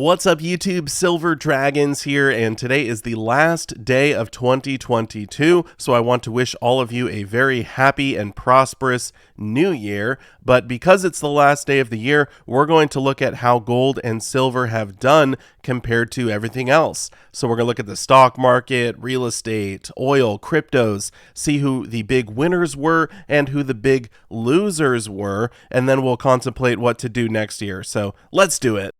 What's up YouTube, Silver Dragons here, and today is the last day of 2022, so I want to wish all of you a very happy and prosperous new year. But because it's the last day of the year, we're going to look at how gold and silver have done compared to everything else. So we're going to look at the stock market, real estate, oil, cryptos, see who the big winners were and who the big losers were, and then we'll contemplate what to do next year. So let's do it.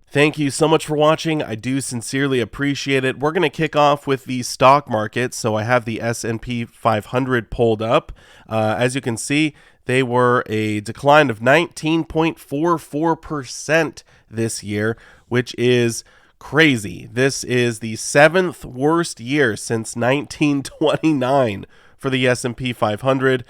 Thank you so much for watching. I do sincerely appreciate it. We're going to kick off with the stock market. So I have the S&P 500 pulled up. As you can see, they were a decline of 19.44% this year, which is crazy. This is the 7th worst year since 1929 for the S&P 500.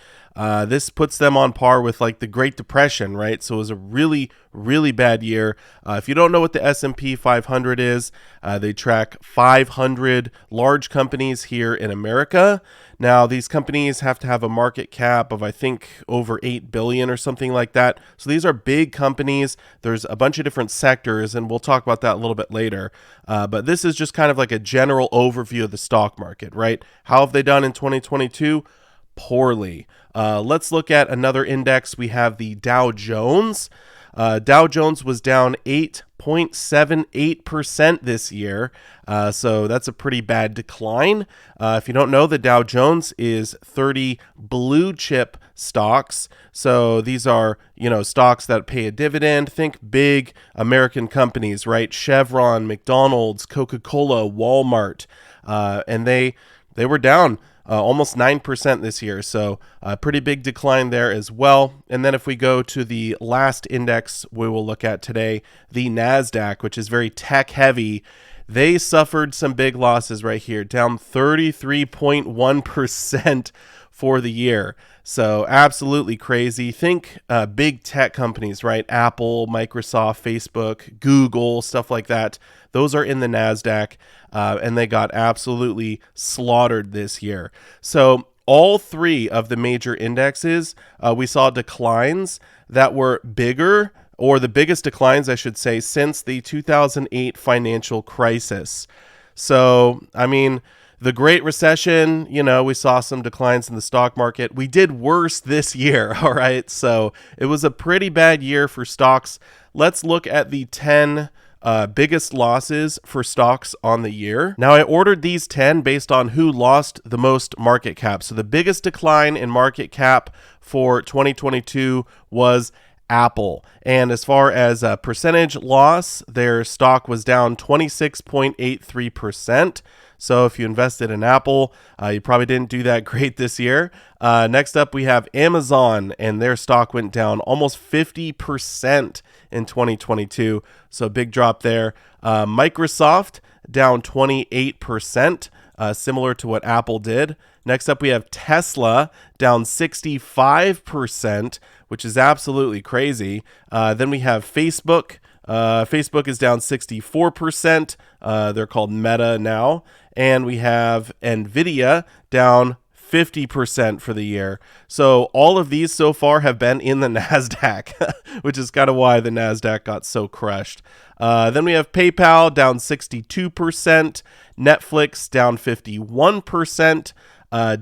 This puts them on par with like the Great Depression, right? So it was a really, really bad year. If you don't know what the S&P 500 is, they track 500 large companies here in America. Now, these companies have to have a market cap of, I think, over 8 billion or something like that. So these are big companies. There's a bunch of different sectors, and we'll talk about that a little bit later. But this is just kind of like a general overview of the stock market, right? How have they done in 2022? Poorly. Let's look at another index. We have the Dow Jones. Dow Jones was down 8.78% this year. So that's a pretty bad decline. If you don't know, the Dow Jones is 30 blue chip stocks. So these are, stocks that pay a dividend. Think big American companies, right? Chevron, McDonald's, Coca-Cola, Walmart. And they were down almost 9% this year, so a pretty big decline there as well. And then if we go to the last index we will look at today, the NASDAQ, which is very tech heavy, they suffered some big losses right here, down 33.1% for the year. So absolutely crazy. Think big tech companies, right? Apple, Microsoft, Facebook, Google, stuff like that. Those are in the NASDAQ, and they got absolutely slaughtered this year. So all three of the major indexes, we saw declines that were bigger, or the biggest declines, I should say, since the 2008 financial crisis. So, I mean, the Great Recession, we saw some declines in the stock market. We did worse this year, all right? So it was a pretty bad year for stocks. Let's look at the 10 biggest losses for stocks on the year. Now, I ordered these 10 based on who lost the most market cap. So the biggest decline in market cap for 2022 was Apple. And as far as a percentage loss, their stock was down 26.83%. So if you invested in Apple, you probably didn't do that great this year. Next up, we have Amazon, and their stock went down almost 50% in 2022. So a big drop there. Microsoft down 28%, similar to what Apple did. Next up, we have Tesla down 65%, which is absolutely crazy. Then we have Facebook. Facebook is down 64%. They're called Meta now. And we have Nvidia down 50% for the year. So all of these so far have been in the NASDAQ, which is kind of why the NASDAQ got so crushed. Then we have PayPal down 62%, Netflix down 51%,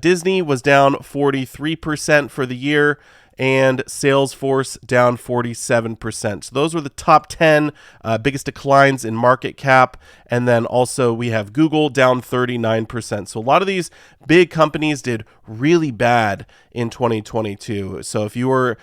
Disney was down 43% for the year, and Salesforce down 47%. So those were the top 10 biggest declines in market cap. And then also we have Google down 39%. So a lot of these big companies did really bad in 2022. So if you were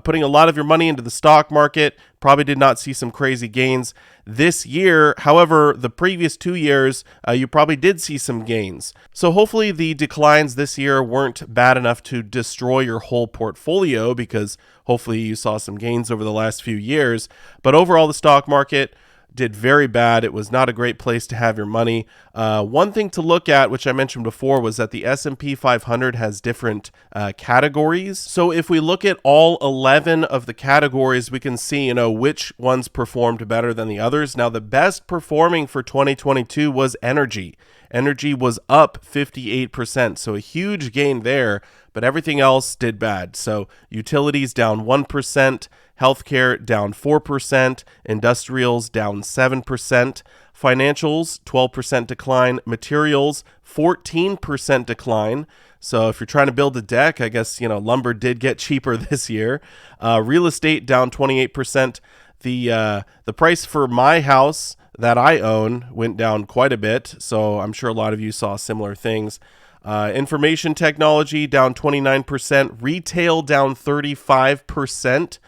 putting a lot of your money into the stock market, probably did not see some crazy gains this year. However, the previous 2 years, you probably did see some gains. So hopefully the declines this year weren't bad enough to destroy your whole portfolio, because hopefully you saw some gains over the last few years. But overall, the stock market did very bad. It was not a great place to have your money. One thing to look at, which I mentioned before, was that the S&P 500 has different categories. So if we look at all 11 of the categories, we can see, which ones performed better than the others. Now, the best performing for 2022 was energy. Energy was up 58%, so a huge gain there, but everything else did bad. So utilities down 1%, healthcare down 4%, industrials down 7%, financials 12% decline, materials 14% decline. So if you're trying to build a deck, I guess, lumber did get cheaper this year. Real estate down 28%. The price for my house that I own went down quite a bit, so I'm sure a lot of you saw similar things. Information technology down 29%, retail down 35%,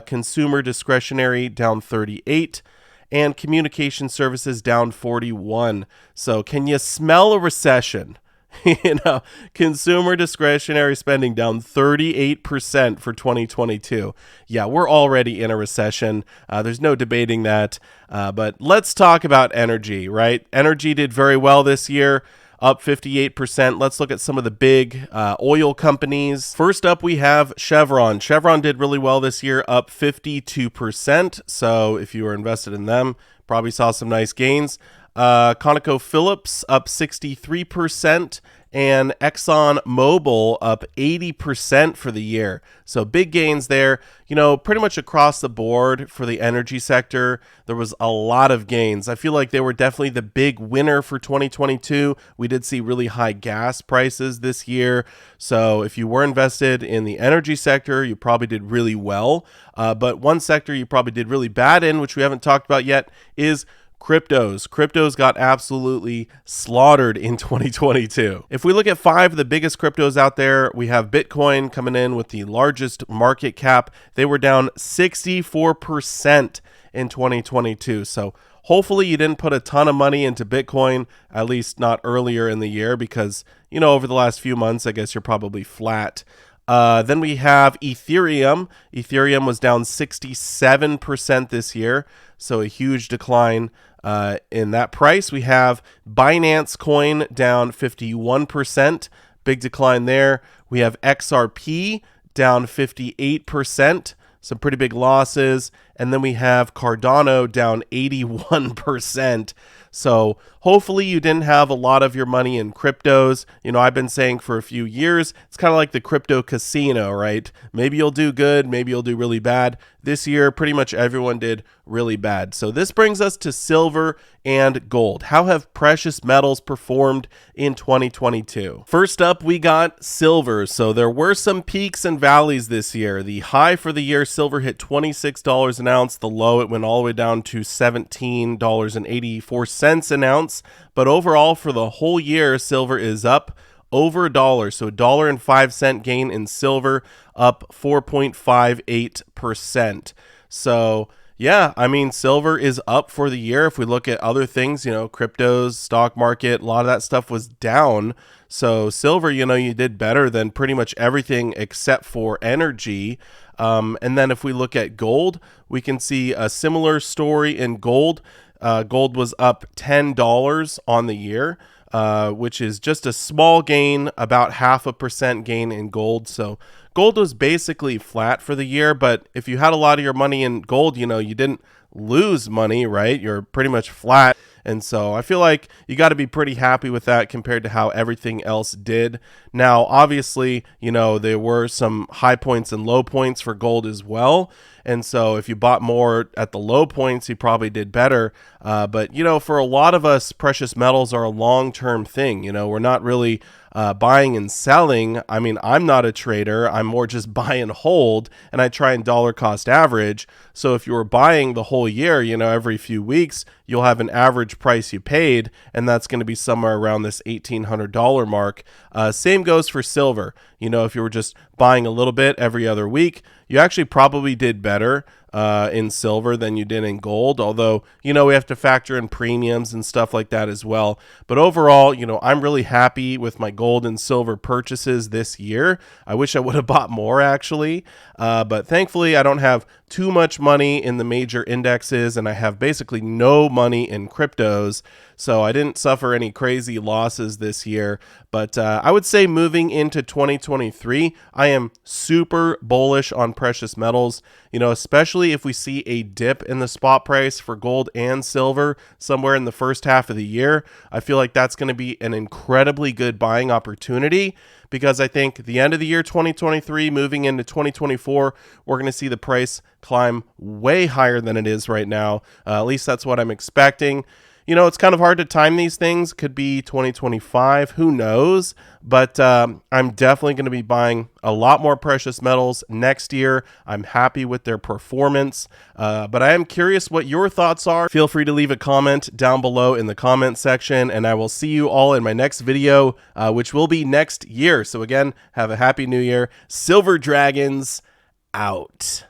consumer discretionary down 38%, and communication services down 41%. So can you smell a recession? Consumer discretionary spending down 38% for 2022. Yeah, we're already in a recession. There's no debating that. But let's talk about energy, right? Energy did very well this year, up 58%. Let's look at some of the big oil companies. First up, we have Chevron. Chevron did really well this year, up 52%. So if you were invested in them, probably saw some nice gains. ConocoPhillips up 63%, and ExxonMobil up 80% for the year. So big gains there, pretty much across the board for the energy sector. There was a lot of gains. I feel like they were definitely the big winner for 2022. We did see really high gas prices this year. So if you were invested in the energy sector, you probably did really well. But one sector you probably did really bad in, which we haven't talked about yet, is cryptos. Cryptos got absolutely slaughtered in 2022. If we look at 5 of the biggest cryptos out there, we have Bitcoin coming in with the largest market cap. They were down 64% in 2022. So hopefully you didn't put a ton of money into Bitcoin, at least not earlier in the year, because, over the last few months, I guess you're probably flat. Then we have Ethereum. Ethereum was down 67% this year, so a huge decline in that price. We have Binance Coin down 51%, big decline there. We have XRP down 58%, some pretty big losses. And then we have Cardano down 81%. So hopefully you didn't have a lot of your money in cryptos. I've been saying for a few years, it's kind of like the crypto casino, right? Maybe you'll do good, maybe you'll do really bad. This year, pretty much everyone did really bad. So this brings us to silver and gold. How have precious metals performed in 2022? First up, we got silver. So there were some peaks and valleys this year. The high for the year, silver hit $26 an ounce. The low, it went all the way down to $17.84 an ounce. But overall, for the whole year, silver is up over $1. So $1.05 gain in silver, up 4.58%. So yeah, silver is up for the year. If we look at other things, cryptos, stock market, a lot of that stuff was down. So silver, you did better than pretty much everything except for energy. And then if we look at gold, we can see a similar story in gold. Gold was up $10 on the year, which is just a small gain, about 0.5% gain in gold. So gold was basically flat for the year, but if you had a lot of your money in gold, you didn't lose money, right? You're pretty much flat. And so I feel like you got to be pretty happy with that compared to how everything else did. Now, obviously, there were some high points and low points for gold as well. And so if you bought more at the low points, you probably did better. But, for a lot of us, precious metals are a long-term thing. We're not really buying and selling. I'm not a trader. I'm more just buy and hold, and I try and dollar cost average. So if you were buying the whole year, every few weeks, you'll have an average price you paid, and that's going to be somewhere around this $1,800 mark. Same goes for silver. If you were just buying a little bit every other week, you actually probably did better in silver than you did in gold, although, we have to factor in premiums and stuff like that as well. But overall, I'm really happy with my gold and silver purchases this year. I wish I would have bought more, actually, but thankfully I don't have too much money in the major indexes, and I have basically no money in cryptos, so I didn't suffer any crazy losses this year. But I would say moving into 2023, I am super bullish on precious metals, especially especially if we see a dip in the spot price for gold and silver somewhere in the first half of the year. I feel like that's going to be an incredibly good buying opportunity, because I think the end of the year 2023 moving into 2024, we're going to see the price climb way higher than it is right now. At least that's what I'm expecting. You know, it's kind of hard to time these things. Could be 2025, who knows? But I'm definitely going to be buying a lot more precious metals next year. I'm happy with their performance, but I am curious what your thoughts are. Feel free to leave a comment down below in the comment section, and I will see you all in my next video, which will be next year. So again, have a happy new year. Silver Dragons out.